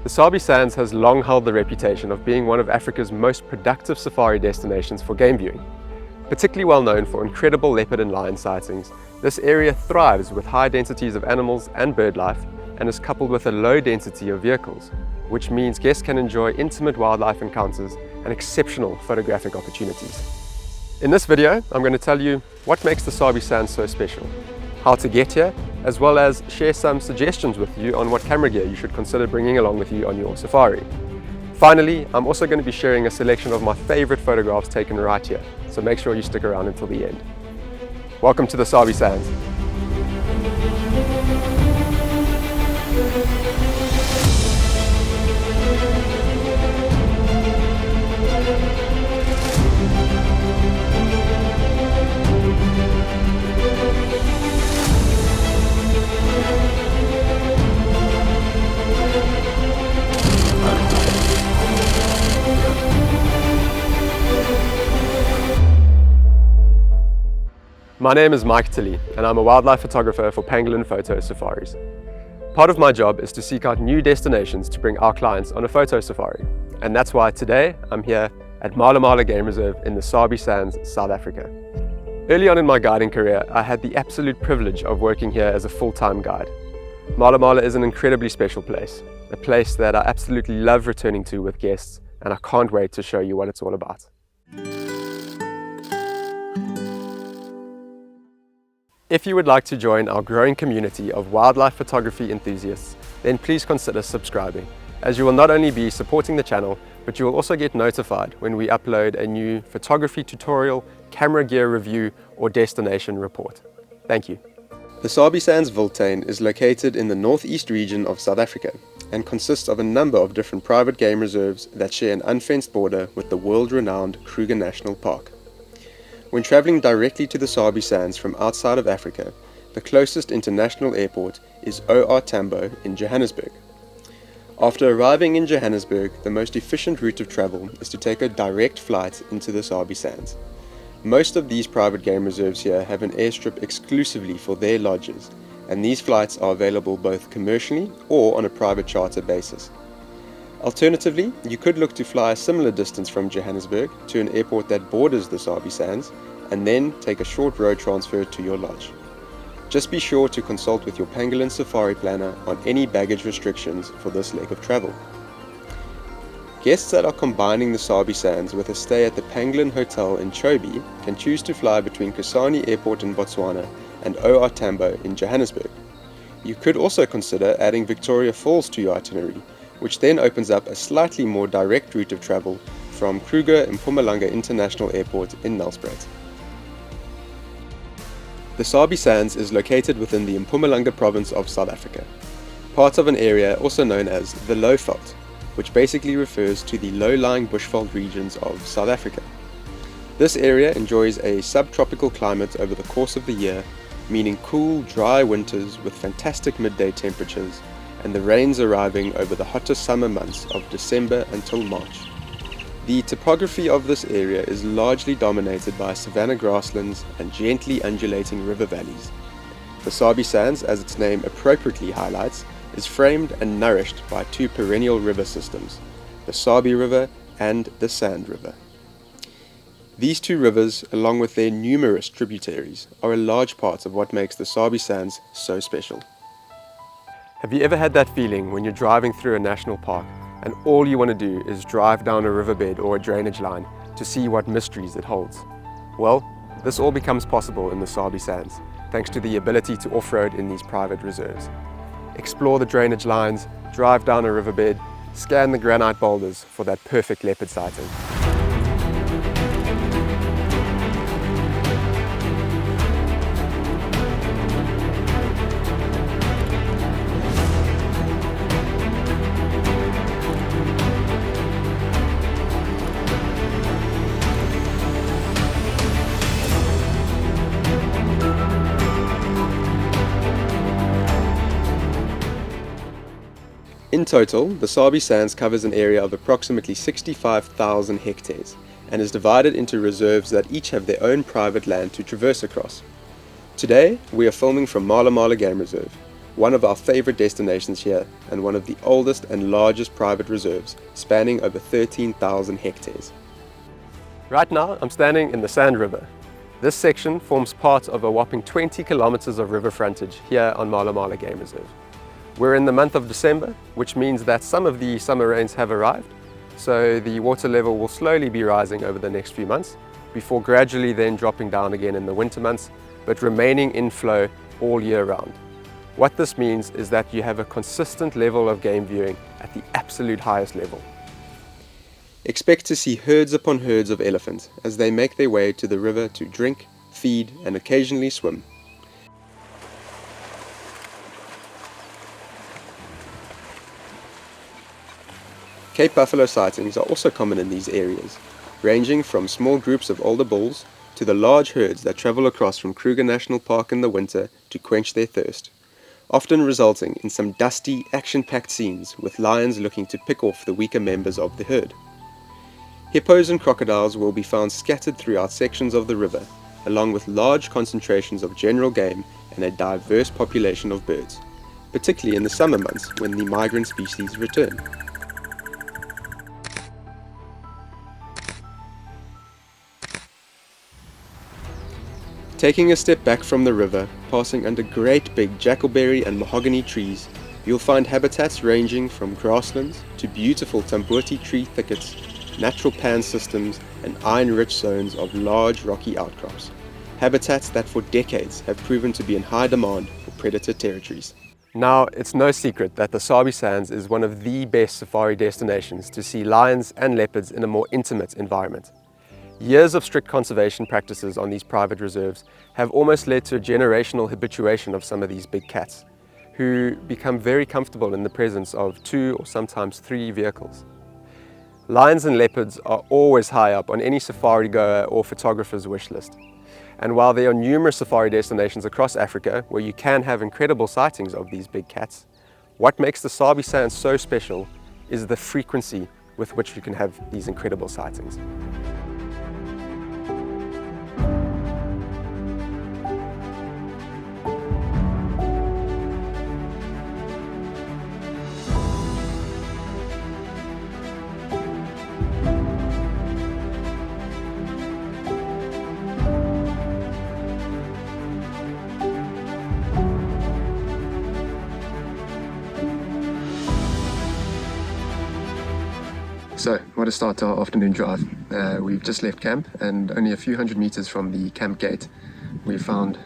The Sabi Sands has long held the reputation of being one of Africa's most productive safari destinations for game viewing. Particularly well known for incredible leopard and lion sightings, this area thrives with high densities of animals and bird life and is coupled with a low density of vehicles, which means guests can enjoy intimate wildlife encounters and exceptional photographic opportunities. In this video, I'm going to tell you what makes the Sabi Sands so special, how to get here, as well as share some suggestions with you on what camera gear you should consider bringing along with you on your safari. Finally, I'm also going to be sharing a selection of my favorite photographs taken right here, so make sure you stick around until the end. Welcome to the Sabi Sands. My name is Mike Tilley, and I'm a wildlife photographer for Pangolin Photo Safaris. Part of my job is to seek out new destinations to bring our clients on a photo safari, and that's why today I'm here at Mala Mala Game Reserve in the Sabi Sands, South Africa. Early on in my guiding career, I had the absolute privilege of working here as a full-time guide. Mala Mala is an incredibly special place, a place that I absolutely love returning to with guests, and I can't wait to show you what it's all about. If you would like to join our growing community of wildlife photography enthusiasts, then please consider subscribing, as you will not only be supporting the channel, but you will also get notified when we upload a new photography tutorial, camera gear review, or destination report. Thank you. The Sabi Sands Wildtuin is located in the northeast region of South Africa and consists of a number of different private game reserves that share an unfenced border with the world-renowned Kruger National Park. When travelling directly to the Sabi Sands from outside of Africa, the closest international airport is OR Tambo in Johannesburg. After arriving in Johannesburg, the most efficient route of travel is to take a direct flight into the Sabi Sands. Most of these private game reserves here have an airstrip exclusively for their lodges, and these flights are available both commercially or on a private charter basis. Alternatively, you could look to fly a similar distance from Johannesburg to an airport that borders the Sabi Sands and then take a short road transfer to your lodge. Just be sure to consult with your Pangolin safari planner on any baggage restrictions for this leg of travel. Guests that are combining the Sabi Sands with a stay at the Pangolin Hotel in Chobe can choose to fly between Kasane Airport in Botswana and OR Tambo in Johannesburg. You could also consider adding Victoria Falls to your itinerary, which then opens up a slightly more direct route of travel from Kruger and Mpumalanga International Airport in Nelspruit. The Sabi Sands is located within the Mpumalanga province of South Africa, part of an area also known as the Lowveld, which basically refers to the low-lying bushveld regions of South Africa. This area enjoys a subtropical climate over the course of the year, meaning cool, dry winters with fantastic midday temperatures, and the rains arriving over the hottest summer months of December until March. The topography of this area is largely dominated by savanna grasslands and gently undulating river valleys. The Sabi Sands, as its name appropriately highlights, is framed and nourished by two perennial river systems, the Sabi River and the Sand River. These two rivers, along with their numerous tributaries, are a large part of what makes the Sabi Sands so special. Have you ever had that feeling when you're driving through a national park and all you want to do is drive down a riverbed or a drainage line to see what mysteries it holds? Well, this all becomes possible in the Sabi Sands, thanks to the ability to off-road in these private reserves. Explore the drainage lines, drive down a riverbed, scan the granite boulders for that perfect leopard sighting. In total, the Sabi Sands covers an area of approximately 65,000 hectares and is divided into reserves that each have their own private land to traverse across. Today, we are filming from Mala Mala Game Reserve, one of our favorite destinations here and one of the oldest and largest private reserves, spanning over 13,000 hectares. Right now I'm standing in the Sand River. This section forms part of a whopping 20 kilometers of river frontage here on Mala Mala Game Reserve. We're in the month of December, which means that some of the summer rains have arrived, so the water level will slowly be rising over the next few months, before gradually then dropping down again in the winter months, but remaining in flow all year round. What this means is that you have a consistent level of game viewing at the absolute highest level. Expect to see herds upon herds of elephants as they make their way to the river to drink, feed, and occasionally swim. Cape buffalo sightings are also common in these areas, ranging from small groups of older bulls to the large herds that travel across from Kruger National Park in the winter to quench their thirst, often resulting in some dusty, action-packed scenes with lions looking to pick off the weaker members of the herd. Hippos and crocodiles will be found scattered throughout sections of the river, along with large concentrations of general game and a diverse population of birds, particularly in the summer months when the migrant species return. Taking a step back from the river, passing under great big jackalberry and mahogany trees, you'll find habitats ranging from grasslands to beautiful tambuti tree thickets, natural pan systems and iron-rich zones of large rocky outcrops. Habitats that for decades have proven to be in high demand for predator territories. Now, it's no secret that the Sabi Sands is one of the best safari destinations to see lions and leopards in a more intimate environment. Years of strict conservation practices on these private reserves have almost led to a generational habituation of some of these big cats, who become very comfortable in the presence of 2 or sometimes 3 vehicles. Lions and leopards are always high up on any safari goer or photographer's wish list. And while there are numerous safari destinations across Africa where you can have incredible sightings of these big cats, what makes the Sabi Sands so special is the frequency with which you can have these incredible sightings. So, what a start to our afternoon drive. We've just left camp and only a few hundred meters from the camp gate we found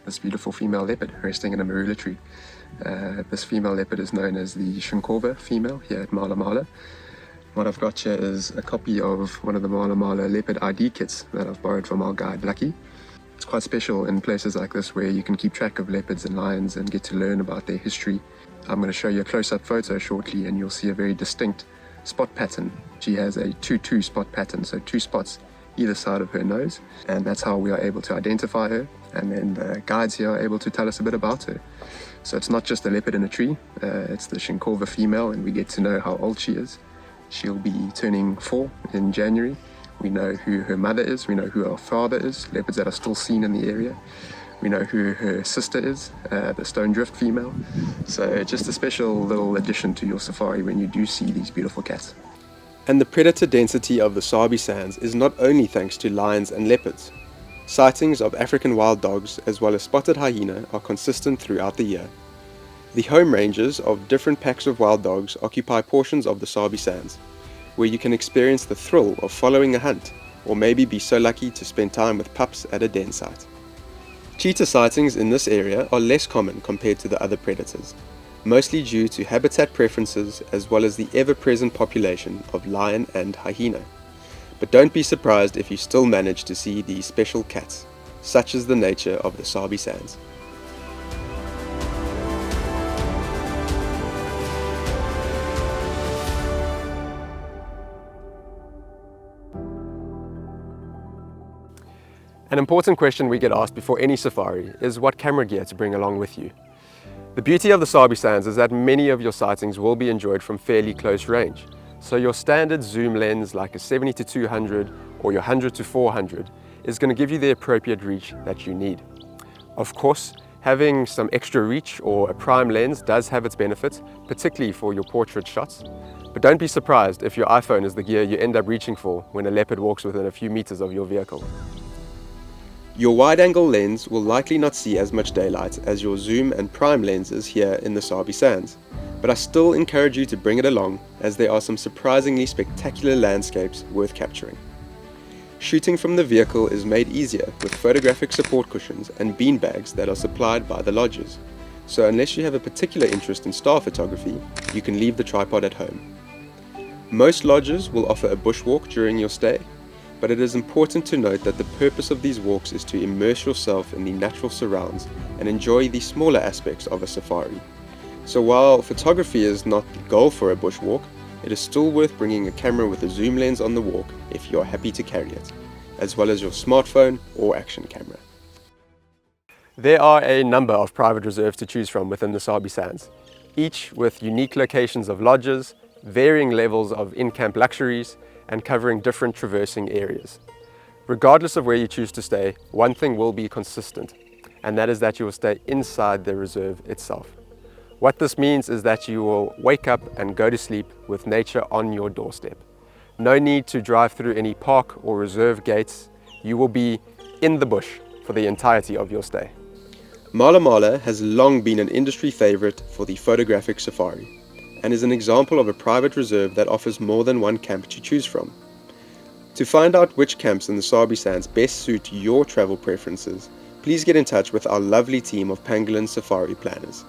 this beautiful female leopard resting in a marula tree. This female leopard is known as the Shinkova female here at Mala Mala. What I've got here is a copy of one of the Mala Mala leopard ID kits that I've borrowed from our guide Lucky. It's quite special in places like this where you can keep track of leopards and lions and get to learn about their history. I'm going to show you a close-up photo shortly and you'll see a very distinct spot pattern. She has a 2-2 spot pattern, so 2 spots either side of her nose, and that's how we are able to identify her, and then the guides here are able to tell us a bit about her. So it's not just a leopard in a tree, it's the Shinkova female, and we get to know how old she is. She'll be turning 4 in January. We know who her mother is, we know who her father is, leopards that are still seen in the area. We know who her sister is, the stone drift female. So just a special little addition to your safari when you do see these beautiful cats. And the predator density of the Sabi Sands is not only thanks to lions and leopards. Sightings of African wild dogs as well as spotted hyena are consistent throughout the year. The home ranges of different packs of wild dogs occupy portions of the Sabi Sands, where you can experience the thrill of following a hunt, or maybe be so lucky to spend time with pups at a den site. Cheetah sightings in this area are less common compared to the other predators, mostly due to habitat preferences as well as the ever-present population of lion and hyena. But don't be surprised if you still manage to see these special cats. Such is the nature of the Sabi Sands. An important question we get asked before any safari is what camera gear to bring along with you. The beauty of the Sabi Sands is that many of your sightings will be enjoyed from fairly close range. So your standard zoom lens like a 70-200 or your 100-400 is going to give you the appropriate reach that you need. Of course, Having some extra reach or a prime lens does have its benefits, particularly for your portrait shots. But don't be surprised if your iPhone is the gear you end up reaching for when a leopard walks within a few meters of your vehicle. Your wide-angle lens will likely not see as much daylight as your zoom and prime lenses here in the Sabi Sands, but I still encourage you to bring it along, as there are some surprisingly spectacular landscapes worth capturing. Shooting from the vehicle is made easier with photographic support cushions and beanbags that are supplied by the lodges, so unless you have a particular interest in star photography, you can leave the tripod at home. Most lodges will offer a bushwalk during your stay, but it is important to note that the purpose of these walks is to immerse yourself in the natural surrounds and enjoy the smaller aspects of a safari. So while photography is not the goal for a bushwalk, it is still worth bringing a camera with a zoom lens on the walk if you are happy to carry it, as well as your smartphone or action camera. There are a number of private reserves to choose from within the Sabi Sands, each with unique locations of lodges, varying levels of in-camp luxuries, and covering different traversing areas. Regardless of where you choose to stay, one thing will be consistent, and that is that you will stay inside the reserve itself. What this means is that you will wake up and go to sleep with nature on your doorstep. No need to drive through any park or reserve gates. You will be in the bush for the entirety of your stay. Mala Mala has long been an industry favorite for the photographic safari, and is an example of a private reserve that offers more than one camp to choose from. To find out which camps in the Sabi Sands best suit your travel preferences, please get in touch with our lovely team of Pangolin Safari planners.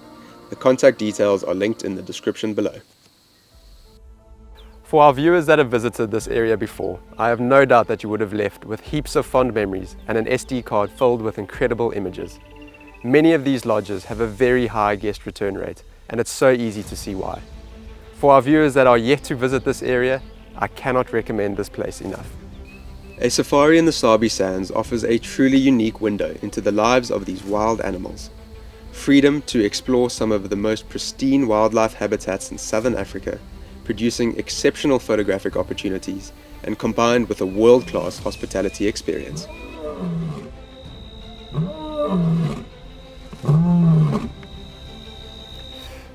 The contact details are linked in the description below. For our viewers that have visited this area before, I have no doubt that you would have left with heaps of fond memories and an SD card filled with incredible images. Many of these lodges have a very high guest return rate, and it's so easy to see why. For our viewers that are yet to visit this area, I cannot recommend this place enough. A safari in the Sabi Sands offers a truly unique window into the lives of these wild animals. Freedom to explore some of the most pristine wildlife habitats in southern Africa, producing exceptional photographic opportunities, and combined with a world-class hospitality experience.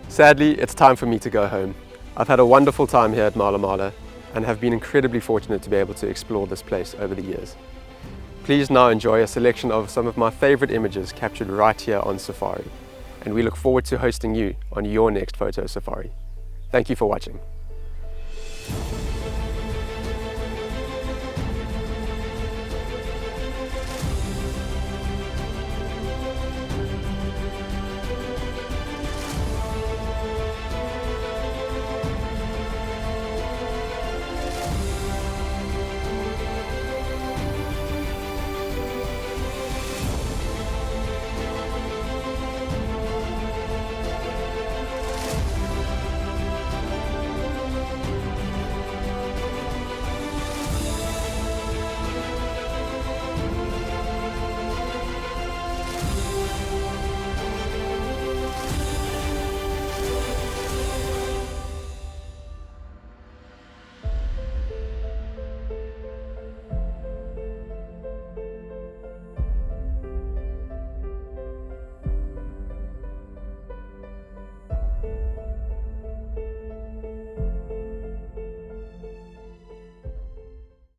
Sadly, it's time for me to go home. I've had a wonderful time here at Mala Mala and have been incredibly fortunate to be able to explore this place over the years. Please now enjoy a selection of some of my favorite images captured right here on safari, and we look forward to hosting you on your next photo safari. Thank you for watching.